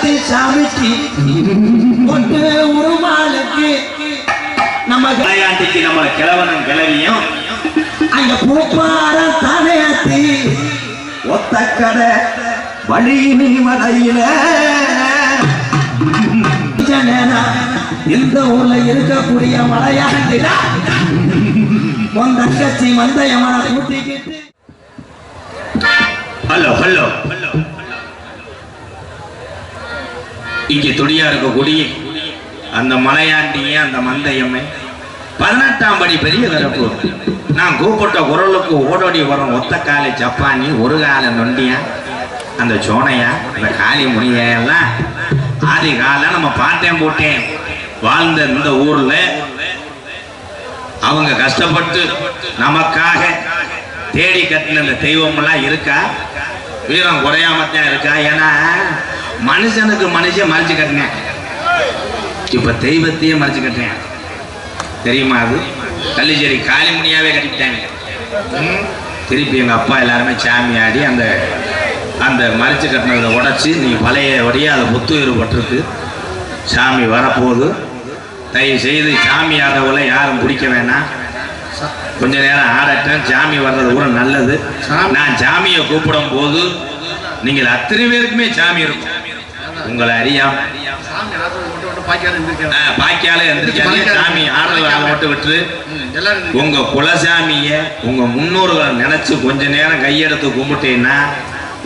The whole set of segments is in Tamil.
வச்சு சாமிக்கு ஒன்று உருமாளுக்கு நம்ம விளையாட்டுக்கு நம்ம கிழவனும் கிளவியும் அங்க பூப்பார தலையாத்தி ஒத்த கடை வழியினி மலையில இந்த ஊர்ல இருக்கக்கூடிய மலையாண்டில உன் தங்கச்சி மந்தையமான கூட்டிக்கிட்டு ஹலோ ஹலோ இங்கே துடியா இருக்கக்கூடிய அந்த மலையாண்டிய அந்த மந்தையம்மை 18ஆம் படி பெரிய கரப்பு நான் கூப்பிட்ட குரலுக்கு ஓடோடி வரும் ஒத்த காலை ஜப்பானி ஒரு காலை நொண்டியா அந்த சோனையா அந்த காளி முனியெல்லாம் ஆதி காலம் நம்ம பார்த்தேன் போட்டேன் வாழ்ந்த இந்த ஊர்ல அவங்க கஷ்டப்பட்டு நமக்காக தேடி கட்டின இந்த தெய்வமெல்லாம் இருக்கா வீரம் குறையாமத்தான் இருக்கா ஏன்னா மனுஷனுக்கு மனுஷன் மறைச்சு கட்டினேன் இப்ப தெய்வத்தையே மறைச்சு கட்டினேன் தெரியுமா அது கள்ளிச்சேரி காளிமுனியாவே கட்டிட்டாங்க திருப்பி எங்க அப்பா எல்லாருமே சாமி ஆடி அந்த அந்த மறைச்சு கட்டினதை உடைச்சு நீ பழைய வழியா அதை புத்துயிர் பட்டிருக்கு சாமி வரப்போகுது தயவு செய்து சாமி ஆடுறவளை யாரும் பிடிக்க வேணாம் கொஞ்ச நேரம் ஆடட்டேன் சாமி வர்றது கூட நல்லது நான் சாமியை கூப்பிடும் போது நீங்கள் அத்தனை பேருக்குமே சாமி இருக்கும் உங்களை அறியாம பாக்கியால எந்திரிக்காலே சாமி ஆடுறத மட்டும் விட்டு உங்க குலசாமிய உங்க முன்னோர்களை நினைச்சு கொஞ்ச நேரம் கையெடுத்து கும்பிட்டீங்கன்னா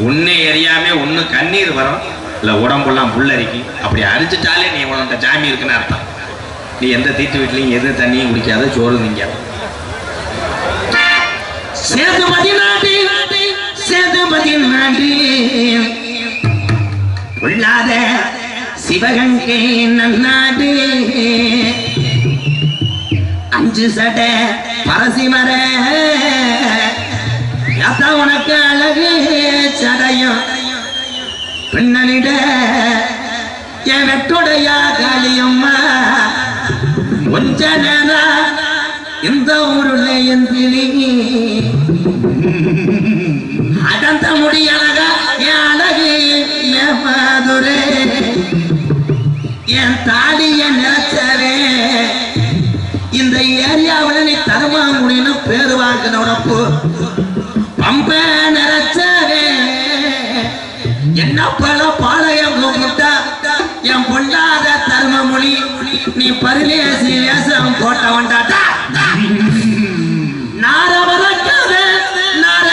உன்னை அறியாம ஒண்ணு கண்ணீர் வரும் இல்ல உடம்புலாம் புல்லரிக்கி அப்படி அரிச்சிட்டாலே நீ உனக்கு சாமி இருக்குன்னு அர்த்தம் நீ எந்த தீட்டு வீட்லையும் எது தண்ணியும் குடிக்காத சோறு திங்காத சேதுபதி நாடி உள்ளாத சிவகங்கை நன்னாடு 5 சடை பரசிமர உனக்கு அழகு சடையும் பெண்ணனிட என் வெட்டுடையா காளியம்மா கொஞ்ச நேரம் இந்த ஊருல என் திணி அடந்த முடி அழகா என் அழகு என் மாதுரே என் தாலிய நினைச்சவே இந்த ஏரியாவில் நீ தருமா முடின்னு பேரு வாங்கின உனப்பு பம்ப நினைச்சவே என்ன பல பாளையம் கூப்பிட்டா என் பொண்ணாத தர்ம மொழி நீ பரிலேசி வேஷம் போட்ட வந்தாட்டா நார வளர்க்காத நார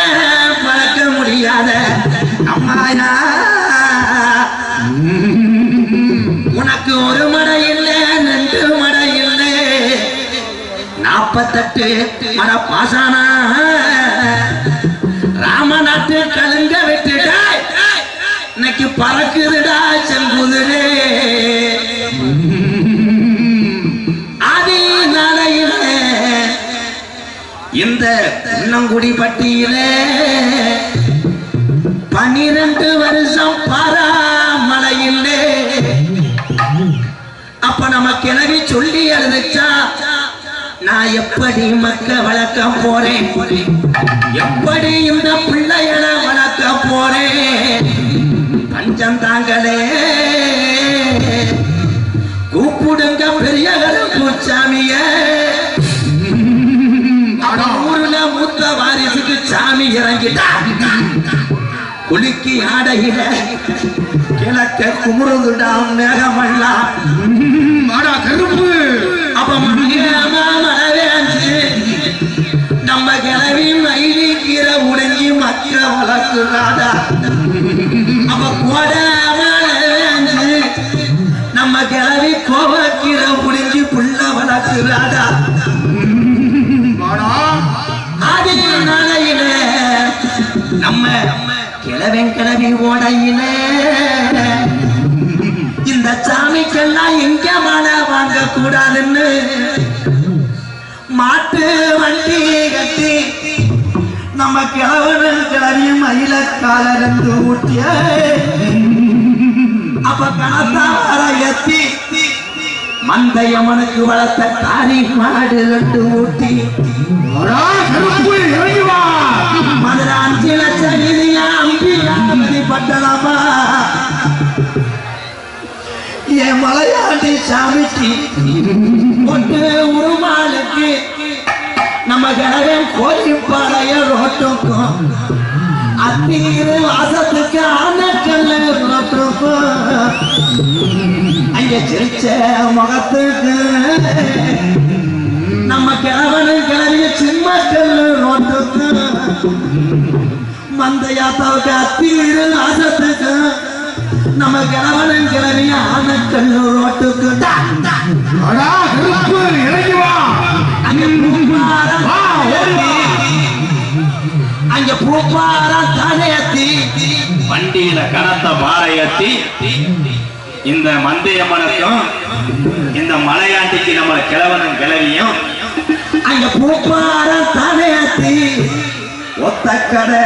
பழக்க முடியாத அம்மாயா உனக்கு ஒரு மடை இல்லை 2 மடை இல்லை 48 மட பாசானா ராமநாட்டு கலுங்க விட்டுடா இன்னைக்கு பறக்குதுடா செங்குதிரே ஆதி நாளையில இந்த குன்னங்குடி பட்டியிலே 12 வருஷம் பாராமலையிலே அப்ப நம்ம கிளவி சொல்லி எழுதுச்சா நான் எப்படி மக்க வளர்க்க போறேன் எப்படி இந்த பிள்ளைகளை வளர்க்க போறேன் பஞ்சம் தாங்களே கூப்பிடுங்க பெரியவரை பூச்சாமிய ஊர்ல மூத்த வாரிசுக்கு சாமி இறங்கிட்டா குலுக்கி ஆடையில கிழக்க குமுறுதுடாம் மேகமல்லாம் கருப்பு அப்ப மழவேஞ்சு நம்ம கிளவி மயிலி கீரை உடைஞ்சி மக்க வளர்க்குறாடா அப்ப கோடாமழவேஞ்சு நம்ம கிளவி கோவக்கீரை உடைஞ்சி புள்ள வளர்க்குறாடா ஆதி நாளையில நம்ம கிழவன் கிளவி ஓடையில இந்த சாமிக்கெல்லாம் எங்க மழை வாங்க கூடாதுன்னு மாட்டு வண்டி கட்டி நம்ம கிழவன் கிளவியும் மயில காலருந்து ஊட்டிய அப்ப கணத்தார எத்தி மந்தையம்மனுக்கு வளர்த்த காரி மாடு 2 ஊட்டி மதுரை 5 லட்சம் நிதியா அம்பி பட்டலாமா என் மலையாண்டி சாமிக்கு ஒன்று உருமாளுக்கு நம்ம கிழவன் கோழிப்பாளைய ரோட்டுக்கும் அத்தீரு வாசத்துக்கு ஆனக்கல்ல ரோட்டுக்கும் அங்க சிரிச்ச முகத்துக்கு நம்ம கிழவனு கிளவிய சிம்மக்கல்லு ரோட்டுக்கு மந்தையாத்தாவுக்கு அத்தீரு வாசத்துக்கு நம்ம கிழவனு கிளவிய ஆனக்கல்லு ரோட்டுக்கு அங்க பூப்பாரம் தானேத்தி வண்டியில கனத்த பாறையத்தி இந்த மந்தையம்மனுக்கும் இந்த மலையாண்டிக்கு நம்ம கிழவனும் கிளவியும் அங்க பூப்பாரம் தானேத்தி ஒத்தக்கடை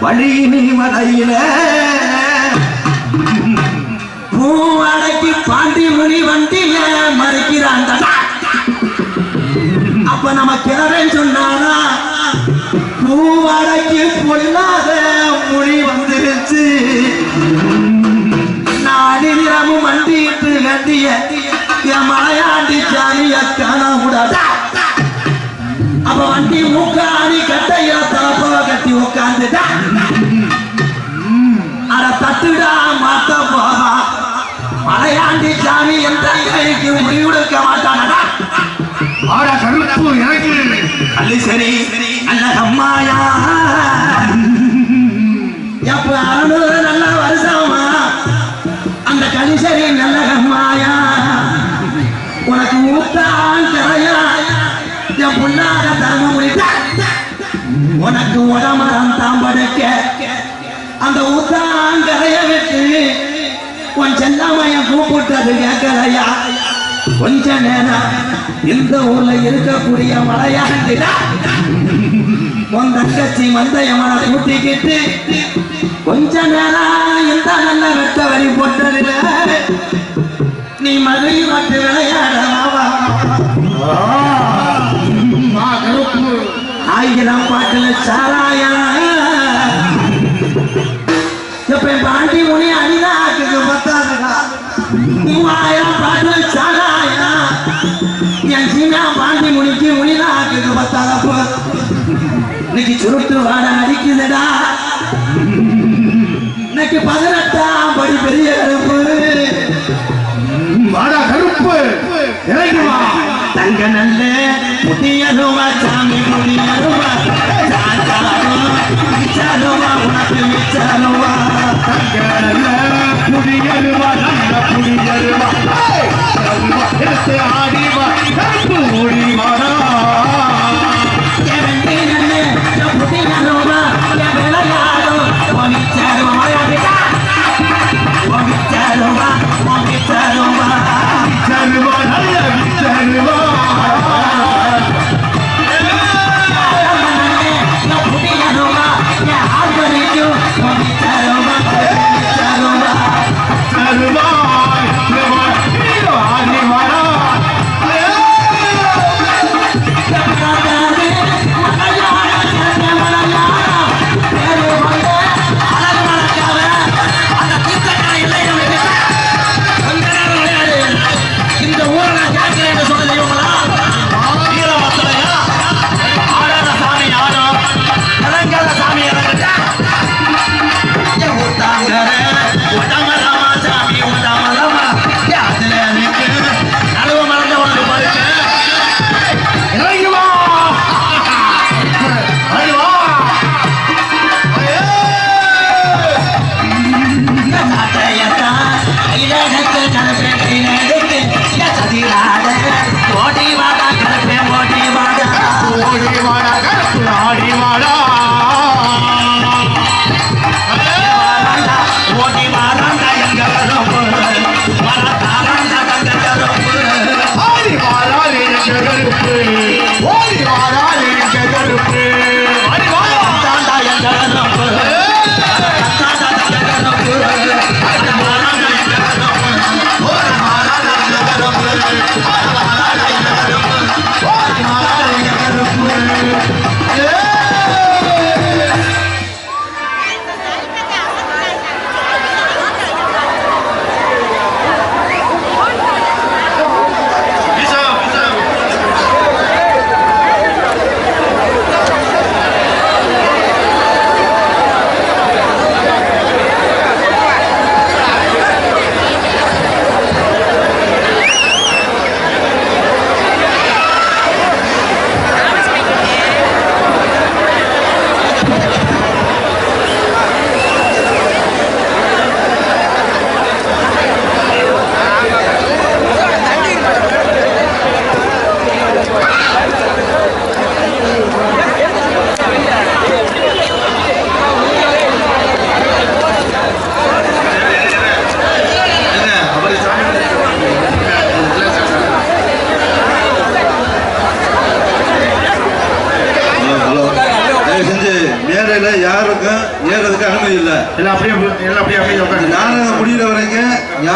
வழியினி மலையில பூவாடைக்கு பாண்டி முனி வண்டியில மறைக்கிறான். அப்ப நம்ம கிழவன் சொன்னானா பூவாடைக்கு பொல்லாத மொழி வந்துருச்சு நாடி நிறமும் வண்டிட்டு கட்டிய என் மலையாண்டி சாமிய காணக்கூடாது. அப்ப வண்டி மூக்காடி கட்டையில தலப்ப கட்டி உட்காந்துட்டா அட தட்டுடா மாத்த போவா மலையாண்டி சாமி என் தங்கைக்கு முடிவெடுக்க மாட்டானடா. அல்லி சரி அல்ல அம்மாயா எப்ப 600 நல்ல வருஷமா அந்த கலிசரி நல்ல அம்மாயா உனக்கு ஊத்தான் கரையா என் புண்ணாக தரம முடித்த உனக்கு உடமரம் தாம்படுக்க அந்த ஊத்தான் கரைய விட்டு உன் செல்லாமைய கூப்பிட்டது கேட்கலையா. கொஞ்ச நேரம் இந்த ஊர்ல இருக்கக்கூடிய மலையாண்டில உன் தங்கச்சி மந்தையம்மனை கூட்டிக்கிட்டு கொஞ்ச நேரம் இந்த நல்ல வெட்ட வரி போட்டதில்ல நீ மதுரை மட்டு விளையாடலாவா 1000 பாட்டுல சாராயா இப்ப பாண்டி முனி அடிதாக்கு பத்தாதுடா 3000 பாட்டுல சாராயா என் சீனா பாண்டி முனிக்கு முனிதாக்கு பத்தாதப்போ இன்னைக்கு சுருட்டு வாட அடிக்குதுடா. இன்னைக்கு 18ஆம் படி பெரிய கருப்பு கருப்பு தங்க நல்ல முதியருவா சாமி முதியருவா மிச்சாருவா உனக்கு மிச்சாருவா தங்க நல்ல முதியருவா நல்ல புடியருவா எடுத்து ஆடிவா கருப்பு ஓடிவாரா புதியருவா விளையாடும் மிச்சாருவா மிச்சாருவா மிச்சாருவா மிச்சாருவா நல்ல மிச்சாருவா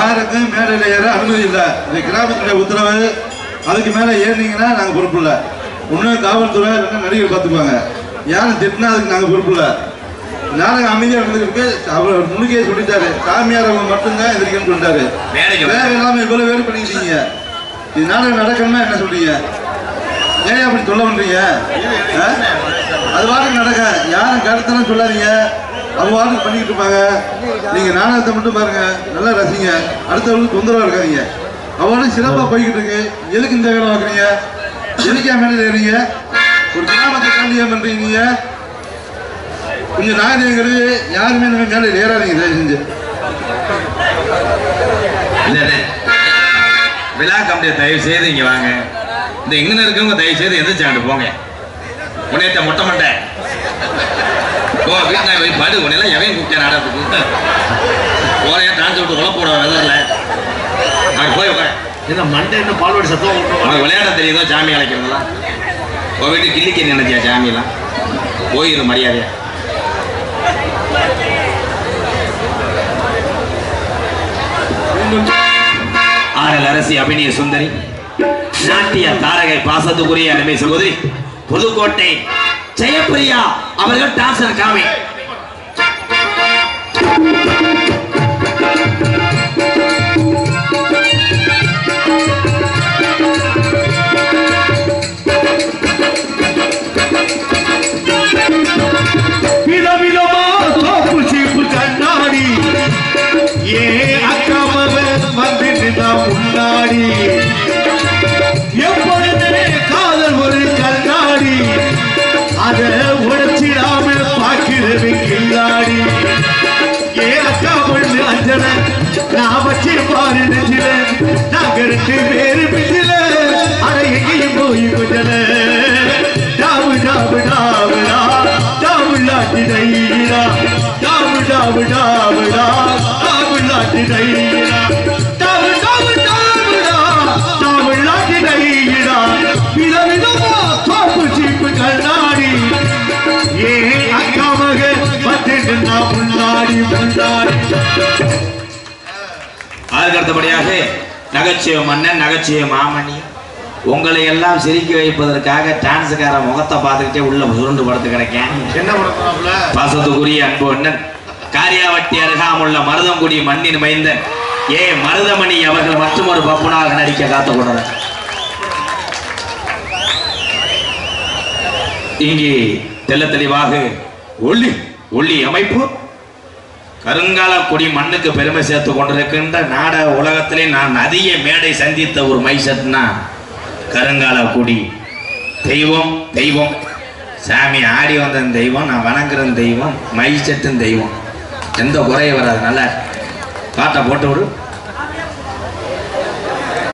யாருக்கும் மேடையில் ஏற அனுமதி இல்லை. இந்த கிராமத்துடைய உத்தரவு. அதுக்கு மேலே ஏறினீங்கன்னா நாங்கள் பொறுப்பு இல்லை. ஒன்று காவல்துறை இல்லைன்னா நடிகர் பார்த்துக்குவாங்க. யாரும் திட்டினா அதுக்கு நாங்கள் பொறுப்பு இல்லை. நாடகம் அமைதியாக இருந்துருக்கு. அவர் முன்னுக்கே சொல்லிட்டாரு, சாமியார் அவங்க மட்டும்தான் எதிர்க்கன்னு சொல்லிட்டாரு. வேற எல்லாமே இவ்வளோ வேறு பண்ணிக்கிட்டீங்க. இது நாடகம் நடக்கணும்னா என்ன சொல்றீங்க? ஏன் அப்படி சொல்ல பண்றீங்க? அது வாட்டுக்கு நடக்க, யாரும் கருத்தெல்லாம் சொல்லாதீங்க. அவங்க வாட்டுக்கு பண்ணிக்கிட்டு இருப்பாங்க. நீங்க நாடகத்தை மட்டும் பாருங்க, நல்லா ரசிங்க. அடுத்தவங்களுக்கு தொந்தரவா இருக்காதீங்க. அவளும் சிறப்பாக போய்கிட்டு இருக்கு. எதுக்கு இந்த வேலை பார்க்குறீங்க? எதுக்கே மேலே ஏறீங்க? ஒரு கிராமத்தை காண்டியம் பண்றீங்க. கொஞ்சம் நாகரிகங்கிறது யாருமே மேலே ஏறாதீங்க தயவு செஞ்சு. விழா கம்பெனியை தயவு செய்து இங்க வாங்க. இந்த எங்க இருக்கவங்க தயவு செய்து எந்திரிச்சாண்டு போங்க. உன்னையத்த மொட்டை மண்டை போ, வீட்டில் போய் படு. உன்னையெல்லாம் எவன் கூப்பிட்டேன் நாடகத்துக்கு? போறையா டான்ஸ் விட்டு கொலை போட வெதரில் அங்கே போய் உட்கார. என்ன மண்டை என்ன பால்வாடி சத்தம்? உனக்கு விளையாட தெரியுதோ சாமி அழைக்கிறதுலாம்? உன் வீட்டு கிள்ளிக்க நினைச்சியா சாமியெல்லாம்? போயிரு மரியாதையா. ஆரல் அரசி அபிநய சுந்தரி, நாட்டிய தாரகை, பாசத்துக்குரிய அருமை சகோதரி புதுக்கோட்டை ஜெயப்பிரியா அவர்கள் டான்சர் காமி. விதவிதமா தோப்பு சீப்பு கண்ணாடி ஏ அக்காமவ வந்துட்டு தான் முன்னாடி எப்பொழுதுமே காதல் ஒரு கண்ணாடி அதை உடைச்சிடாம பார்க்கிறது கில்லாடி. ஏ அக்கா பொண்ணு அஞ்சல நான் வச்சு பாரு நெஞ்சில நாங்க ரெண்டு பேரு பிஞ்சில அதை எங்கேயும் போய் கொஞ்சல டாவு டாவு டாவுடா டாவுலாட்டி தைரா டாவு டாவு டாவுடா டாவுலாட்டி தைரா டாவு டாவு டாவுடா டாவுலாட்டி தைரா. விதவிதமா தோப்பு சீப்பு கண்ணாடி ஏ அக்கா மக வந்துட்டு நான் முன்னாடி முன்னாடி. அதற்கு அடுத்தபடியாக நகைச்சுவை மன்னன், நகைச்சுவை மாமணி, உங்களை எல்லாம் சிரிக்க வைப்பதற்காக டான்ஸுக்கார முகத்தை பார்த்துக்கிட்டே உள்ள சுருண்டு படுத்து கிடைக்கேன். என்ன படத்துல? பாசத்துக்குரிய அன்பு அண்ணன், காரியாவட்டி அருகாமுள்ள மருதங்குடி மண்ணின் மைந்தன் ஏ மருதமணி அவர்கள் மற்றும் ஒரு பப்புனாக நடிக்க காத்துக் கொண்டனர். இங்கே தெல்ல தெளிவாக ஒளி ஒளி அமைப்பு கருங்கால கொடி மண்ணுக்கு பெருமை சேர்த்து கொண்டிருக்கின்ற நாடக உலகத்திலே நான் அதிக மேடை சந்தித்த ஒரு மைசட்னா கருங்கால கொடி தெய்வம். தெய்வம் சாமி ஆடி வந்த தெய்வம், நான் வணங்குற தெய்வம், மைசட்டும் தெய்வம். எந்த குறைய வராது. நல்லா பாட்டை போட்டு விடு.